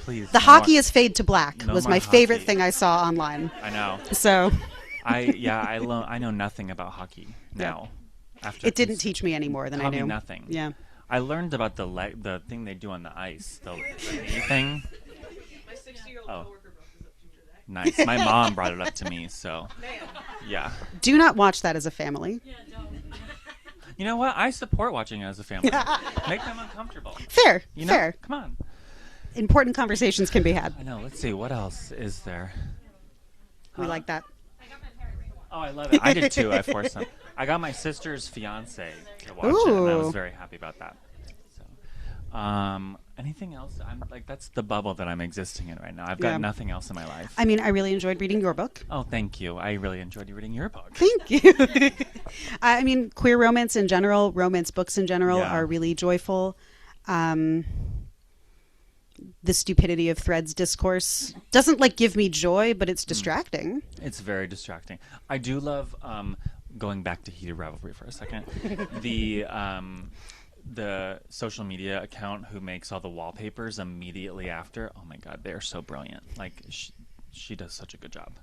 Please, the hockey is fade to black was my favorite thing I saw online. I know. So I know nothing about hockey now. After it didn't teach me any more than I knew. Nothing. Yeah. I learned about the thing they do on the ice, the knee thing. My 60-year-old coworker brought this up to me today. Nice. My mom brought it up to me, so yeah. Do not watch that as a family. Yeah, don't. You know what? I support watching it as a family. Make them uncomfortable. Fair. You know? Fair. Come on. Important conversations can be had. I know. Let's see. What else is there? We like that. Oh, I love it. I did too. I forced them. I got my sister's fiance to watch it, and I was very happy about that. So, Anything else? I'm like, that's the bubble that I'm existing in right now. I've got Yeah. nothing else in my life. I mean, I really enjoyed reading your book. Oh, thank you. I really enjoyed reading your book. Thank you. I mean, queer romance in general, romance books in general Yeah. are really joyful. The stupidity of Threads discourse doesn't like give me joy, but it's distracting. It's very distracting. I do love going back to Heated Revelry for a second. The social media account who makes all the wallpapers immediately after. Oh my god, they are so brilliant. Like she does such a good job.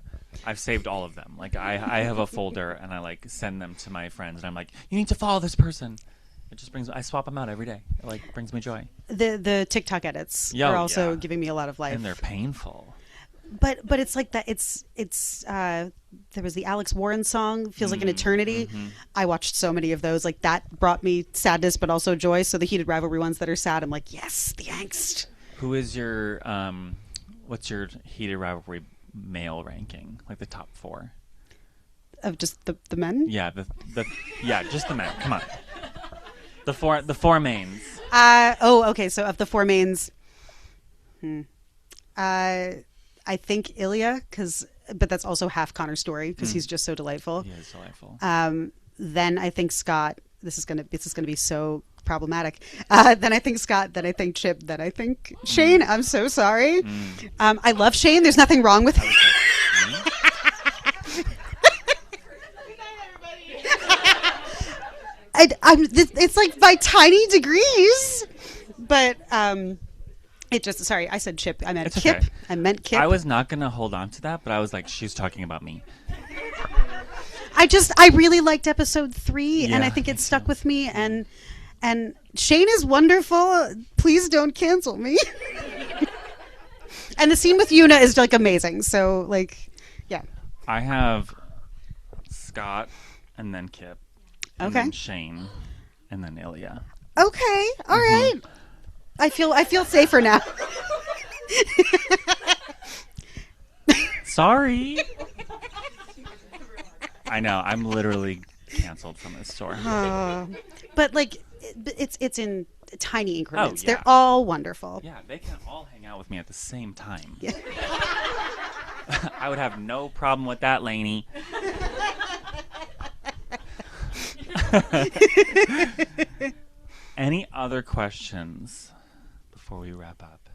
I've saved all of them. Like I have a folder and I like send them to my friends and I'm like, you need to follow this person. It just brings. I swap them out every day. It like brings me joy. The TikTok edits Yeah, are also yeah. giving me a lot of life. And they're painful. But it's like that. It's there was the Alex Warren song, Feels Like an Eternity. Mm-hmm. I watched so many of those. Like that brought me sadness, but also joy. So the Heated Rivalry ones that are sad, I'm like, yes, the angst. Who is your what's your Heated Rivalry male ranking? Like the top 4? Of just the men. Yeah, yeah, just the men. Come on. The four mains. Okay. So of the 4 mains, I think Ilya, but that's also half Connor's story because he's just so delightful. He is delightful. Then I think Scott. This is gonna be so problematic. Then I think Scott. Then I think Chip. Then I think Shane. I'm so sorry. I love Shane. There's nothing wrong with him. It's like by tiny degrees, but it just. Sorry, I said Chip. I meant It's Kip. okay. I meant Kip. I was not gonna hold on to that, but I was like, she's talking about me. I really liked episode 3, and I Yeah, think me it stuck too. with me. And Shane is wonderful. Please don't cancel me. And the scene with Yuna is like amazing. So like, yeah. I have Scott, and then Kip, and Okay. then Shane, and then Ilya. Okay. All right. I feel safer now. Sorry. I know. I'm literally canceled from this store. But like, it's in tiny increments. yeah. They're all wonderful. Yeah, they can all hang out with me at the same time. Yeah. I would have no problem with that, Lainey. Any other questions before we wrap up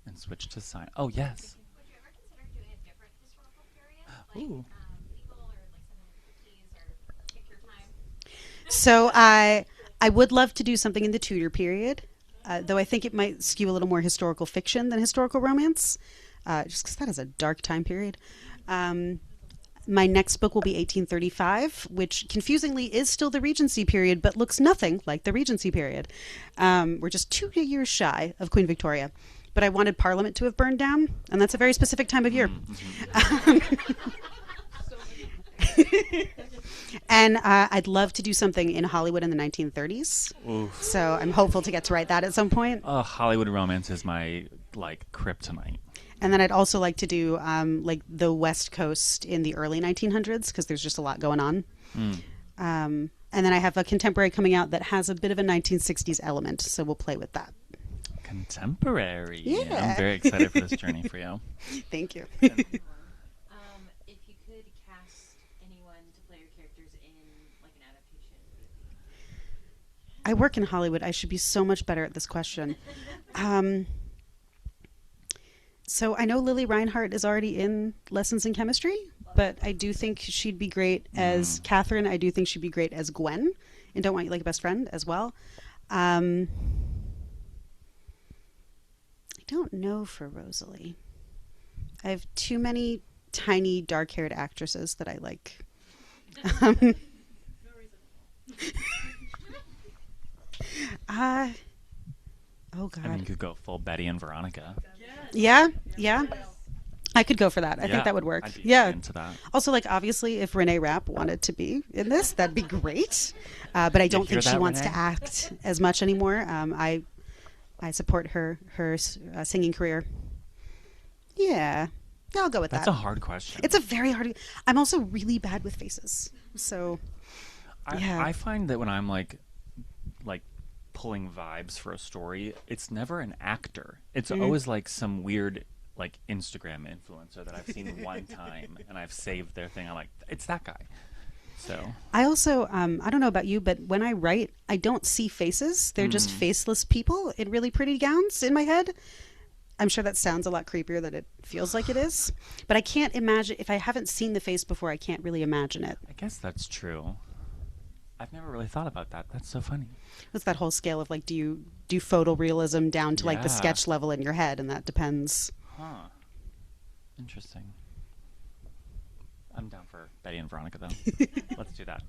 and switch to sign? Oh, yes. Would you ever consider doing a different historical period? Like Ooh. legal or like something in the 50s or pick your time? So I would love to do something in the Tudor period, though I think it might skew a little more historical fiction than historical romance, just because that is a dark time period. My next book will be 1835, which confusingly is still the Regency period, but looks nothing like the Regency period. We're just 2 years shy of Queen Victoria. But I wanted Parliament to have burned down, and that's a very specific time of year. And I'd love to do something in Hollywood in the 1930s. Oof. So I'm hopeful to get to write that at some point. Hollywood romance is my, like, kryptonite. And then I'd also like to do like the West Coast in the early 1900s because there's just a lot going on. And then I have a contemporary coming out that has a bit of a 1960s element, so we'll play with that. Contemporary. Yeah. I'm very excited for this journey for you. Thank you. If you could cast anyone to play your characters in like an adaptation, who would it be? I work in Hollywood. I should be so much better at this question. So I know Lily Reinhart is already in Lessons in Chemistry, but I do think she'd be great as Catherine. I do think she'd be great as Gwen in Don't Want You Like a Best Friend as well. I don't know for Rosalie. I have too many tiny dark-haired actresses that I like. Oh God. I mean, you could go full Betty and Veronica. Yeah. I could go for that. I Yeah, think that would work. I'd be Yeah. into that. Also, like, obviously, if Renee Rapp wanted to be in this, that'd be great. But I don't hear think she that, wants to Renee? act as much anymore. I support her singing career. Yeah, I'll go with That's that. a hard question. It's a very hard. I'm also really bad with faces, so yeah. I find that when I'm like pulling vibes for a story, it's never an actor. It's always like some weird like Instagram influencer that I've seen one time and I've saved their thing. I'm like, it's that guy. So I also, I don't know about you, but when I write, I don't see faces. They're just faceless people in really pretty gowns in my head. I'm sure that sounds a lot creepier than it feels like it is. But I can't imagine, if I haven't seen the face before, I can't really imagine it. I guess that's true. I've never really thought about that. That's so funny. It's that whole scale of like, do you do photorealism down to like the Yeah. sketch level in your head? And that depends. Huh. Interesting. I'm down for Betty and Veronica, though. Let's do that.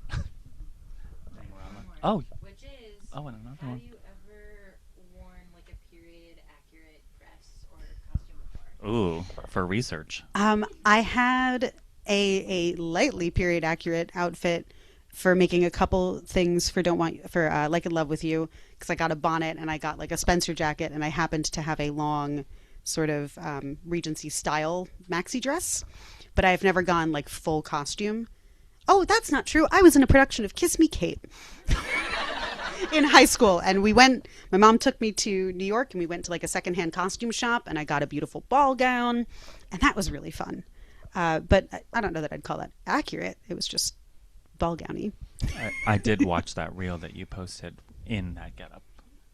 Oh, Which is, oh, and another have one. you ever worn like a period accurate dress or costume before? Ooh, for research. I had a lightly period accurate outfit for making a couple things for Like in Love with You, because I got a bonnet and I got like a Spencer jacket, and I happened to have a long sort of Regency style maxi dress, but I've never gone like full costume. Oh, that's not true. I was in a production of Kiss Me Kate in high school, and my mom took me to New York, and we went to like a secondhand costume shop, and I got a beautiful ball gown, and that was really fun. But I don't know that I'd call that accurate. It was just ball gowny. I did watch that reel that you posted in that getup,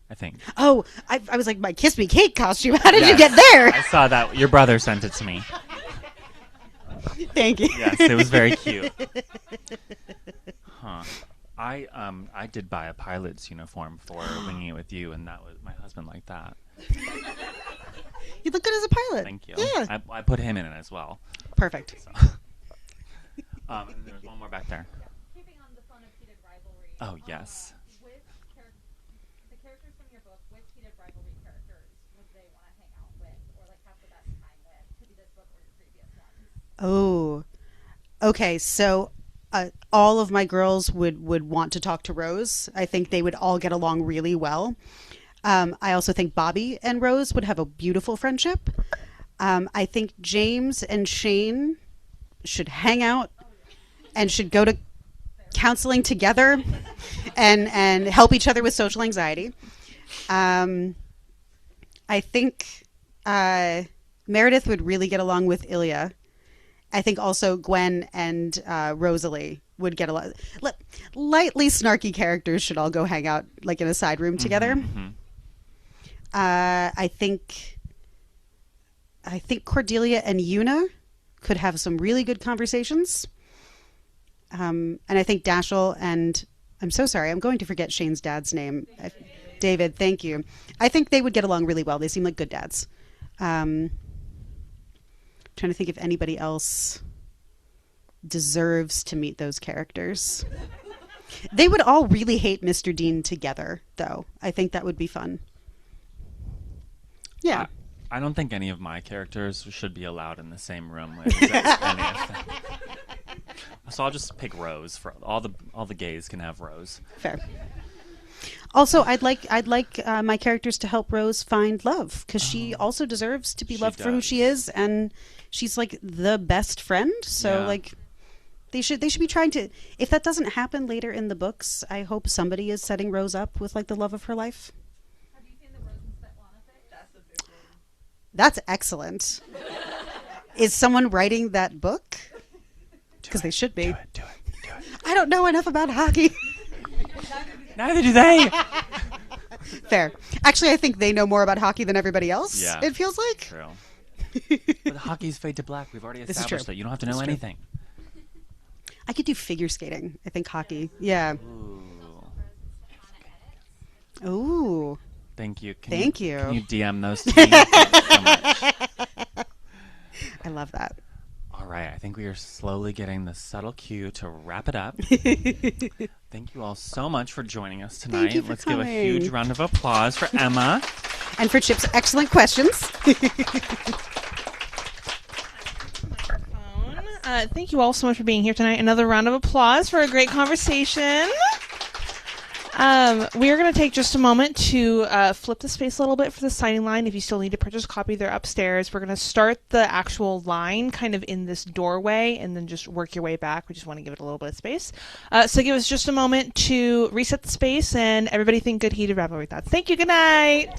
I think. Oh, I was like, my Kiss Me Kate costume. How did you Yes. get there? I saw that. Your brother sent it to me. Thank you. Yes, it was very cute. Huh. I did buy a pilot's uniform for Winging It With You, and that was my husband liked that. You look good as a pilot. Thank you. Yeah. I put him in it as well. Perfect. So. And there's one more back there. Keeping on the fun of heated rivalry. Oh, yes. With the characters from your book, which heated rivalry characters would they want to hang out with or like have the best time with? Could be this book or your previous ones. Oh, okay. So all of my girls would want to talk to Rose. I think they would all get along really well. I also think Bobby and Rose would have a beautiful friendship. I think James and Shane should hang out and should go to counseling together and help each other with social anxiety. I think Meredith would really get along with Ilya. I think also Gwen and Rosalie would get along. Lightly snarky characters should all go hang out like in a side room together. Mm-hmm. I think Cordelia and Una could have some really good conversations. And I think Dashiell and I'm so sorry, I'm going to forget Shane's dad's name. David, thank you. I think they would get along really well. They seem like good dads. Trying to think if anybody else deserves to meet those characters. They would all really hate Mr. Dean together, though. I think that would be fun. Yeah. I don't think any of my characters should be allowed in the same room with any of them. So I'll just pick Rose. For all the gays can have Rose. Fair. Also, I'd like my characters to help Rose find love, because she also deserves to be She loved for who does. she is, and she's like the best friend. So Yeah. like, they should be trying to. If that doesn't happen later in the books, I hope somebody is setting Rose up with like the love of her life. Have you seen the Rose and Svetlana fic? That's a big one. That's excellent. Is someone writing that book? Because they should be. Do it. I don't know enough about hockey. Neither do they. Fair. Actually, I think they know more about hockey than everybody else. Yeah. It feels like. True. But hockey's fade to black. We've already This is established true. that. You don't have to know This is true. anything. I could do figure skating. I think hockey. Yeah. Ooh. Ooh. Thank you. Thank you. Can you DM those to me? Thanks so much. I love that. All right. I think we are slowly getting the subtle cue to wrap it up. Thank you all so much for joining us tonight. you for Let's give a coming. huge round of applause for Emma. And for Chip's excellent questions. Thank you all so much for being here tonight. Another round of applause for a great conversation. We are going to take just a moment to flip the space a little bit for the signing line. If you still need to purchase a copy, they're upstairs. We're going to start the actual line kind of in this doorway and then just work your way back. We just want to give it a little bit of space. So give us just a moment to reset the space, and everybody think good heated Ravelry thoughts. Thank you. Good night.